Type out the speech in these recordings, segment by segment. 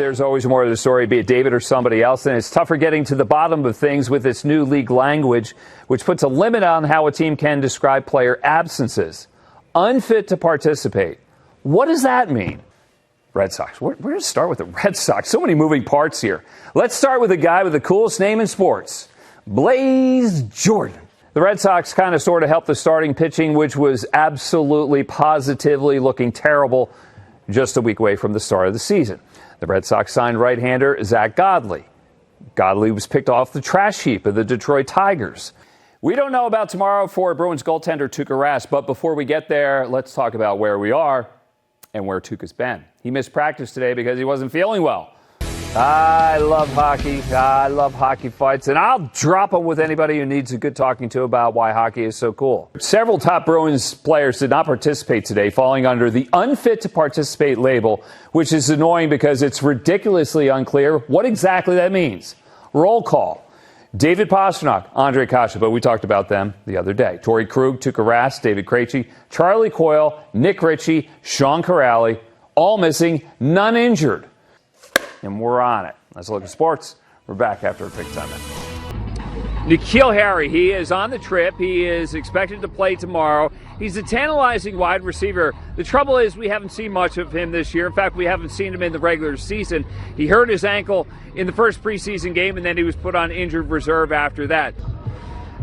There's always more to the story, be it David or somebody else, and it's tougher getting to the bottom of things with this new league language, which puts a limit on how a team can describe player absences. Unfit to participate. What does that mean? Red Sox. We're going to start with the Red Sox. So many moving parts here. Let's start with the guy with the coolest name in sports, Blaze Jordan. The Red Sox kind of sort of helped the starting pitching, which was absolutely positively looking terrible just a week away from the start of the season. The Red Sox signed right-hander Zach Godley. Godley was picked off the trash heap of the Detroit Tigers. We don't know about tomorrow for Bruins goaltender Tuukka Rask, but before we get there, let's talk about where we are and where Tuukka's been. He missed practice today because he wasn't feeling well. I love hockey. I love hockey fights, and I'll drop them with anybody who needs a good talking to about why hockey is so cool. Several top Bruins players did not participate today, falling under the unfit to participate label, which is annoying because it's ridiculously unclear what exactly that means. Roll call. David Pastrnak, Andre Kasha, but we talked about them the other day. Torrey Krug, Tuukka Rask, David Krejci, Charlie Coyle, Nick Ritchie, Sean Corrali, all missing, none injured. And we're on it. Let's look at sports. We're back after a quick timeout. N'Keal Harry, he is on the trip. He is expected to play tomorrow. He's a tantalizing wide receiver. The trouble is we haven't seen much of him this year. In fact, we haven't seen him in the regular season. He hurt his ankle in the first preseason game, and then he was put on injured reserve after that.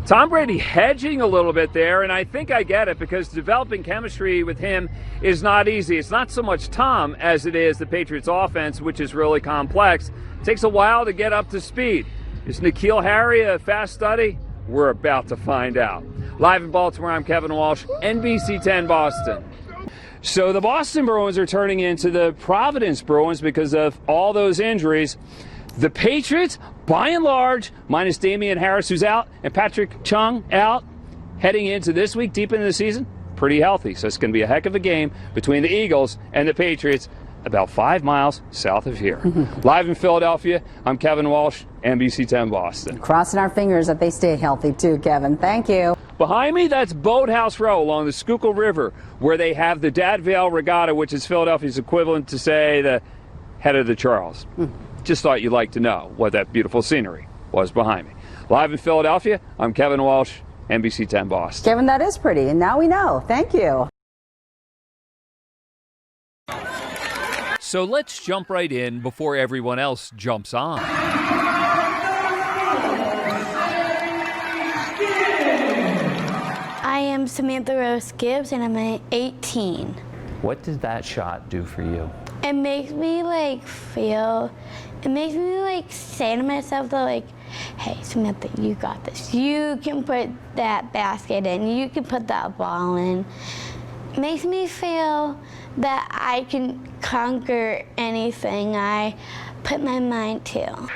Tom Brady hedging a little bit there, and I think I get it because developing chemistry with him is not easy. It's not so much Tom as it is the Patriots offense, which is really complex. It takes a while to get up to speed. Is N'Keal Harry a fast study? We're about to find out. Live in Baltimore, I'm Kevin Walsh, NBC 10 Boston. So the Boston Bruins are turning into the Providence Bruins because of all those injuries. The Patriots, by and large, minus Damian Harris, who's out, and Patrick Chung out, heading into this week, deep into the season, pretty healthy. So it's going to be a heck of a game between the Eagles and the Patriots, about 5 miles south of here. Live in Philadelphia, I'm Kevin Walsh, NBC 10 Boston. Crossing our fingers that they stay healthy, too, Kevin. Thank you. Behind me, that's Boathouse Row along the Schuylkill River, where they have the Dad Vale Regatta, which is Philadelphia's equivalent to, say, the head of the Charles. Just thought you'd like to know what that beautiful scenery was behind me. Live in Philadelphia, I'm Kevin Walsh, NBC 10 Boston. Kevin, that is pretty, and now we know. Thank you. So let's jump right in before everyone else jumps on. I am Samantha Rose Gibbs, and I'm 18. What did that shot do for you? It makes me say to myself though, like, hey Samantha, you got this. You can put that basket in. You can put that ball in. It makes me feel that I can conquer anything I put my mind to.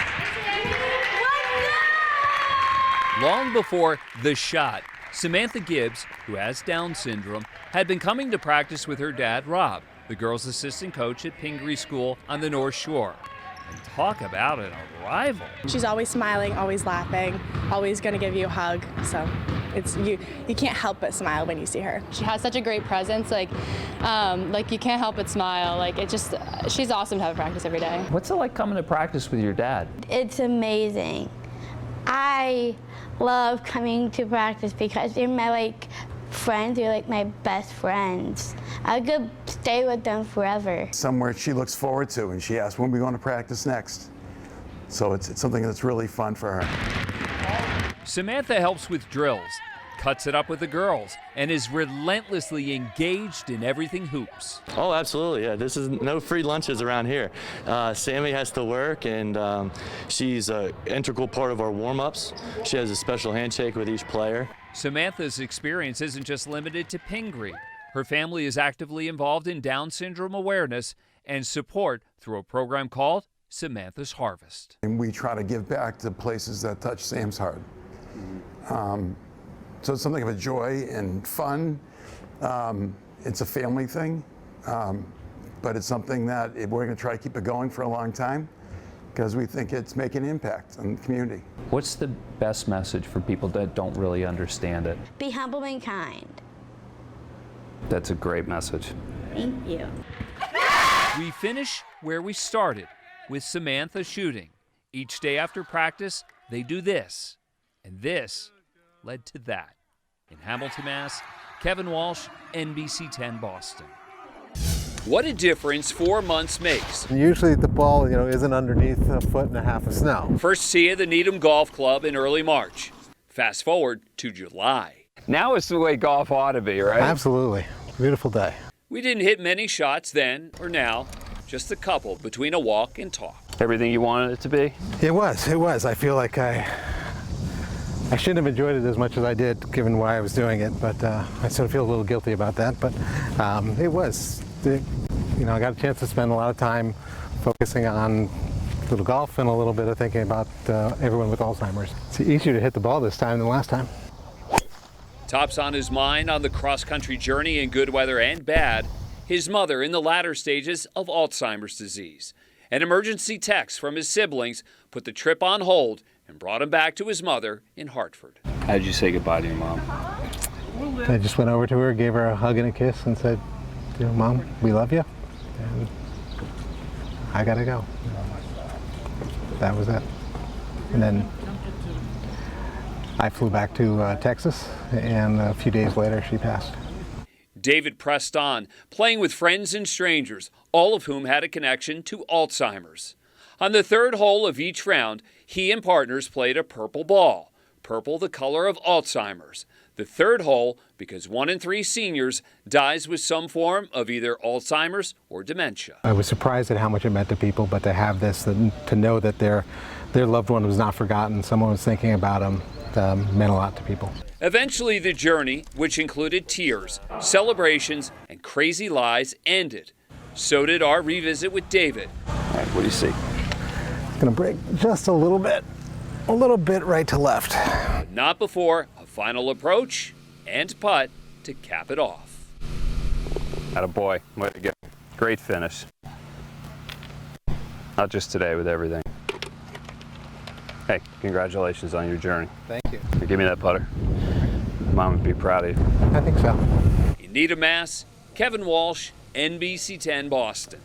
Long before the shot, Samantha Gibbs, who has Down syndrome, had been coming to practice with her dad, Rob, the girls' assistant coach at Pkgs School on the North Shore. And talk about an arrival. She's always smiling, always laughing, always going to give you a hug. So it's you can't help but smile when you see her. She has such a great presence, like you can't help but smile. Like she's awesome to have practice every day. What's it like coming to practice with your dad? It's amazing. I love coming to practice because they're my friends. They're like my best friends. I could stay with them forever. Somewhere she looks forward to, and she asks when we're going to practice next. So it's something that's really fun for her. Samantha helps with drills, cuts it up with the girls, and is relentlessly engaged in everything hoops. Oh, absolutely, yeah. This is no free lunches around here. Sammy has to work, and she's an integral part of our warm-ups. She has a special handshake with each player. Samantha's experience isn't just limited to Pingree. Her family is actively involved in Down syndrome awareness and support through a program called Samantha's Harvest. And we try to give back to places that touch Sam's heart. So it's something of a joy and fun. It's a family thing, but it's something that we're going to try to keep it going for a long time because we think it's making an impact on the community. What's the best message for people that don't really understand it? Be humble and kind. That's a great message. Thank you. We finish where we started, with Samantha shooting. Each day after practice, they do this. And this led to that. In Hamilton, Mass., Kevin Walsh, NBC 10 Boston. What a difference 4 months makes. Usually the ball, isn't underneath a foot and a half of snow. First tee at the Needham Golf Club in early March. Fast forward to July. Now it's the way golf ought to be, right? Absolutely. Beautiful day. We didn't hit many shots then or now, just a couple between a walk and talk. Everything you wanted it to be? It was. I feel like I shouldn't have enjoyed it as much as I did, given why I was doing it, but I sort of feel a little guilty about that. But it was. I got a chance to spend a lot of time focusing on a little golf and a little bit of thinking about everyone with Alzheimer's. It's easier to hit the ball this time than last time. Tops on his mind on the cross-country journey in good weather and bad, his mother in the latter stages of Alzheimer's disease. An emergency text from his siblings put the trip on hold and brought him back to his mother in Hartford. How did you say goodbye to your mom? I just went over to her, gave her a hug and a kiss, and said, Mom, we love you, and I gotta go. That was it. And then I flew back to Texas, and a few days later she passed. David pressed on, playing with friends and strangers, all of whom had a connection to Alzheimer's. On the third hole of each round, he and partners played a purple ball, purple the color of Alzheimer's. The third hole, because 1 in 3 seniors dies with some form of either Alzheimer's or dementia. I was surprised at how much it meant to people, but to have this, to know that their loved one was not forgotten, someone was thinking about them, meant a lot to people. Eventually, the journey, which included tears, celebrations, and crazy lies, ended. So did our revisit with David. All right, what do you see? It's going to break just a little bit right to left. But not before a final approach and putt to cap it off. Attaboy, way to go. Great finish. Not just today, with everything. Hey, congratulations on your journey. Thank you. Give me that putter. Mom would be proud of you. I think so. In Needham, Mass., Kevin Walsh, NBC 10 Boston.